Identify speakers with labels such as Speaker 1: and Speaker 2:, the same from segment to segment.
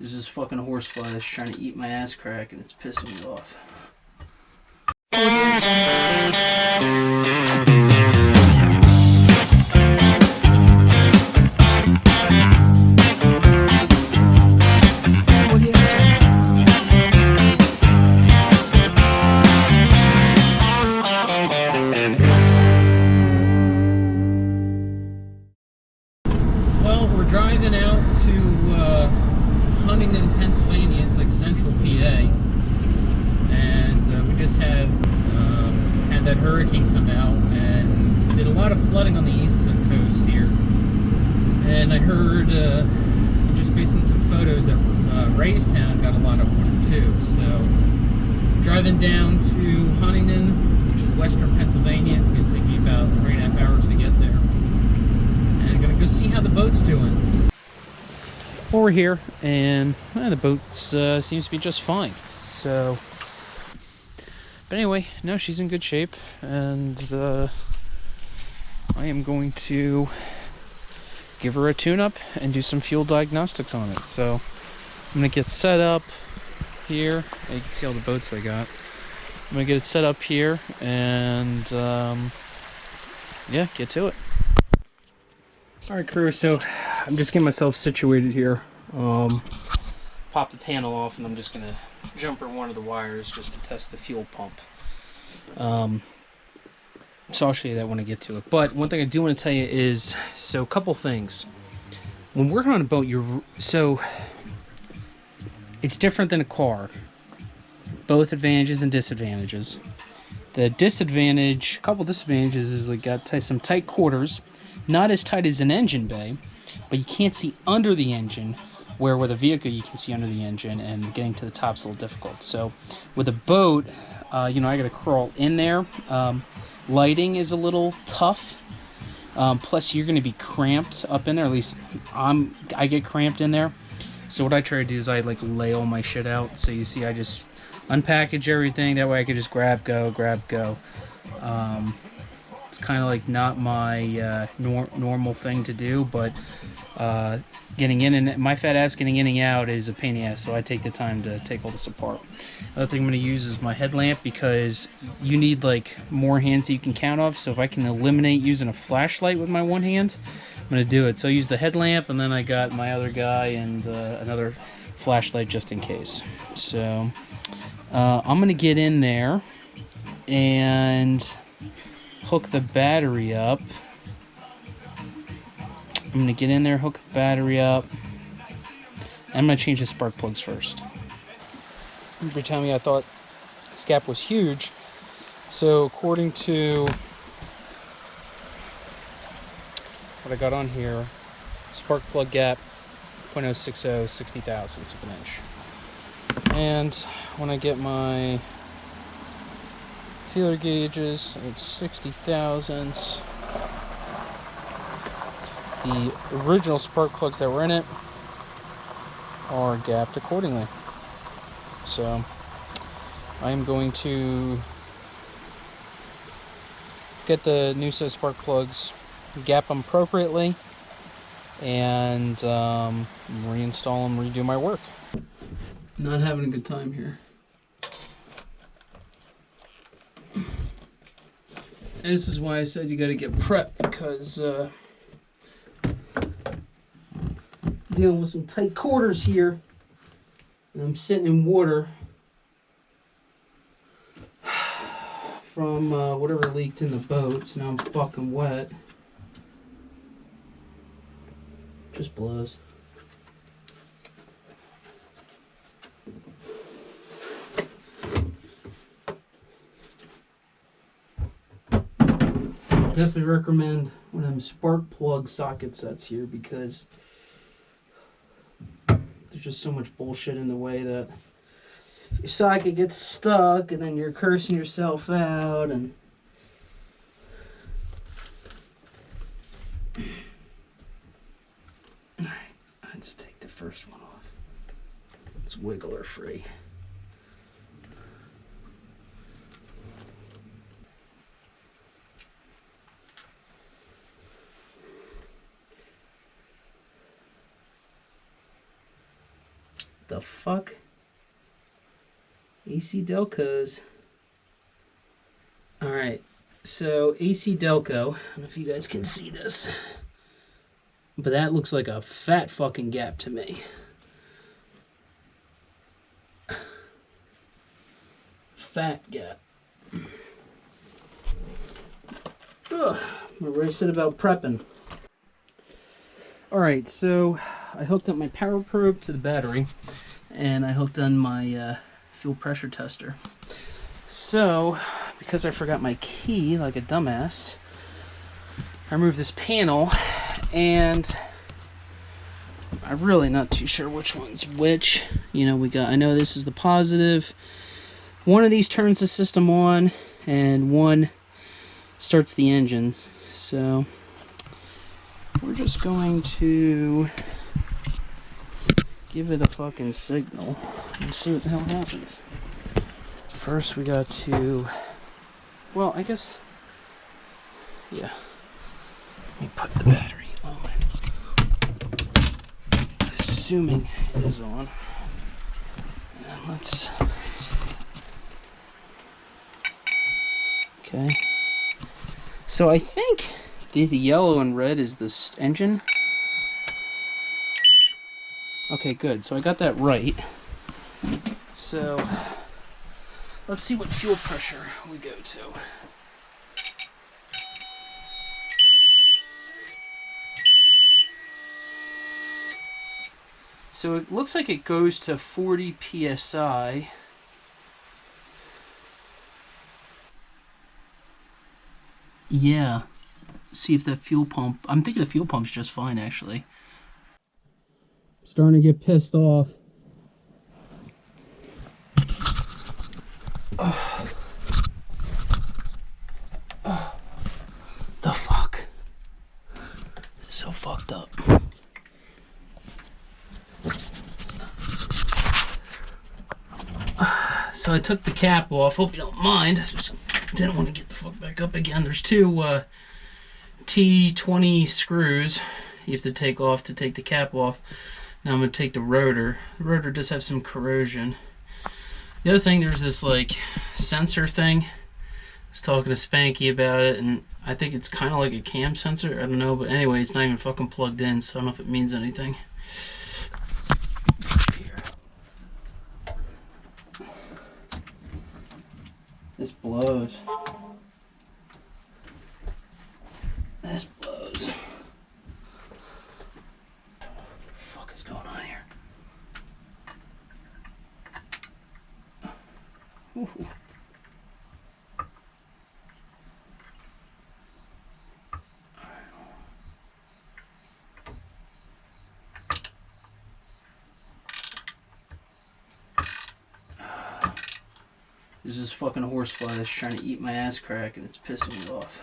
Speaker 1: There's this fucking horsefly that's trying to eat my ass crack and it's pissing me off. Well, we're driving out to Huntington, Pennsylvania. It's like central PA, and we just had that hurricane come out and did a lot of flooding on the east coast here. And I heard, just based on some photos, that Raystown got a lot of water too. So driving down to Huntington, which is western Pennsylvania. It's going to take me about 3.5 hours to get there. And I'm going to go see how the boat's doing. Well, we're here, and the boat seems to be just fine. So, but anyway, no, she's in good shape, and I am going to give her a tune-up and do some fuel diagnostics on it. So I'm going to get set up here. You can see all the boats they got. I'm going to get it set up here, and yeah, get to it. Alright, crew, so I'm just getting myself situated here. Pop the panel off, and I'm just going to jumper one of the wires just to test the fuel pump. So I'll show you that when I get to it. But one thing I do want to tell you is, so a couple things. When working on a boat, it's different than a car. Both advantages and disadvantages. The disadvantage, a couple disadvantages, is like got some tight quarters. Not as tight as an engine bay, but you can't see under the engine, where with a vehicle you can see under the engine, and getting to the top's a little difficult. So with a boat, I gotta crawl in there. Lighting is a little tough. Plus you're gonna be cramped up in there, at least I get cramped in there. So what I try to do is I like lay all my shit out. So you see I just unpackage everything, that way I can just grab, go. It's kind of like not my normal thing to do, but getting in and my fat ass getting in and out is a pain in the ass, so I take the time to take all this apart. Other thing I'm going to use is my headlamp, because you need like more hands that you can count off. So if I can eliminate using a flashlight with my one hand, I'm going to do it. So I use the headlamp, and then I got my other guy and another flashlight just in case. So I'm going to get in there and hook the battery up. I'm going to get in there, hook the battery up. I'm going to change the spark plugs first. Every time I thought this gap was huge. So according to what I got on here, spark plug gap 0.060, 60 thousandths of an inch. And when I get my feeler gauges, it's 60 thousandths. The original spark plugs that were in it are gapped accordingly. So I'm going to get the new set of spark plugs, gap them appropriately, and reinstall them, redo my work. Not having a good time here. And this is why I said you got to get prepped, because dealing with some tight quarters here, and I'm sitting in water from whatever leaked in the boat, so now I'm fucking wet. Just blows. Definitely recommend one of them spark plug socket sets here, because there's just so much bullshit in the way that your socket gets stuck and then you're cursing yourself out. And alright, let's take the first one off. It's wiggler free. the fuck? AC Delcos. Alright, so AC Delco, I don't know if you guys can see this, but that looks like a fat fucking gap to me. Fat gap. Ugh, what I said about prepping. Alright, so I hooked up my power probe to the battery, and I hooked on my fuel pressure tester. So, because I forgot my key like a dumbass, I removed this panel, and I'm really not too sure which one's which. You know, I know this is the positive. One of these turns the system on, and one starts the engine. So we're just going to give it a fucking signal and see what the hell happens. First we got to, well, I guess, yeah. Let me put the battery on. Assuming it is on. And let's see. Okay. So I think the yellow and red is this engine. Okay, good. So I got that right. So let's see what fuel pressure we go to. So it looks like it goes to 40 psi. Yeah. See if the fuel pump... I'm thinking the fuel pump's just fine, actually. Starting to get pissed off. The fuck? So fucked up. So I took the cap off. Hope you don't mind. Just didn't want to get the fuck back up again. There's two T20 screws you have to take off to take the cap off. Now I'm going to take the rotor. The rotor does have some corrosion. The other thing, there's this like sensor thing. I was talking to Spanky about it, and I think it's kind of like a cam sensor. I don't know, but anyway, it's not even fucking plugged in, so I don't know if it means anything. Here. This blows. This blows. What the fuck is going on here? Ooh. There's this fucking horsefly that's trying to eat my ass crack, and it's pissing me off.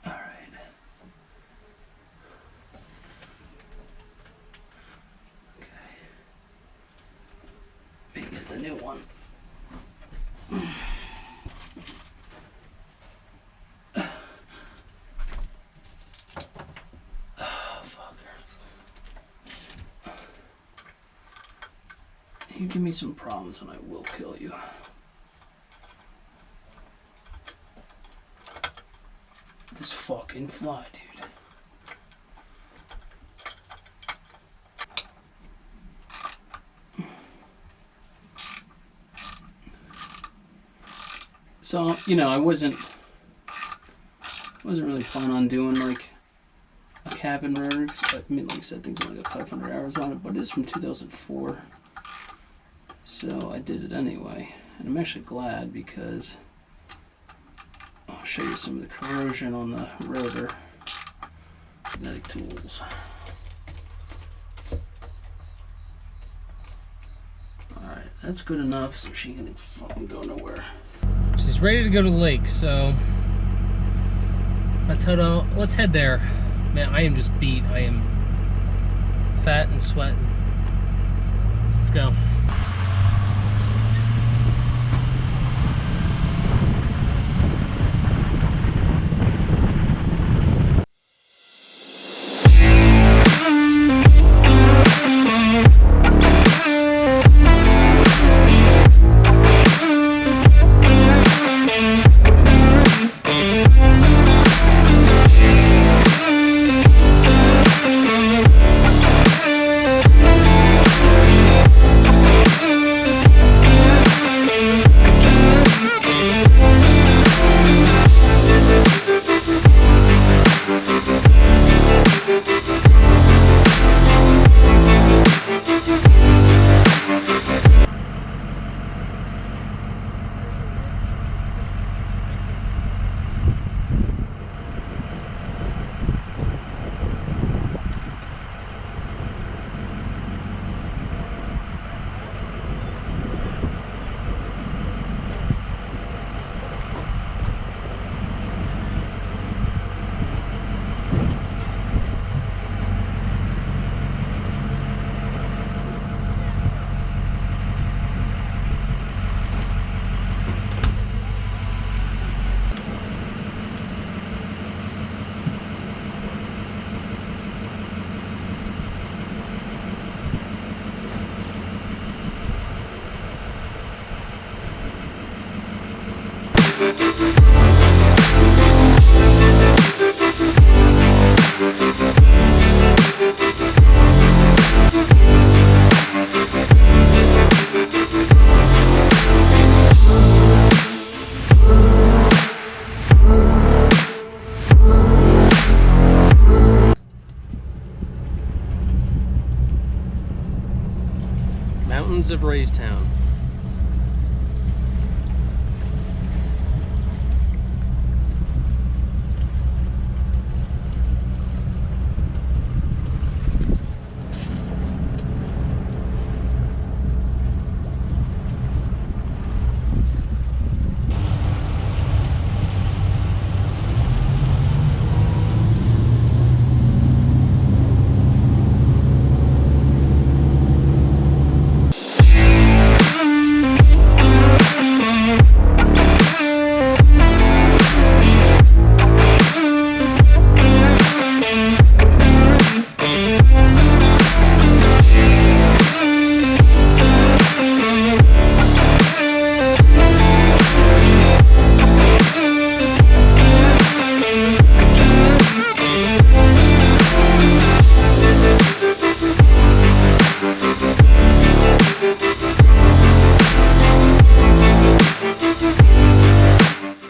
Speaker 1: Alright. Okay. Let me get the new one. You give me some problems and I will kill you. This fucking fly, dude. So, you know, I wasn't really planning on doing like a cabin rotor. I mean, like I said, things only got 500 hours on it, but it is from 2004. So I did it anyway, and I'm actually glad because I'll show you some of the corrosion on the rotor. Magnetic tools. Alright, that's good enough so she can fucking go nowhere. She's ready to go to the lake, so let's head there. Man, I am just beat. I am fat and sweating. Let's go. Mountains of Raystown.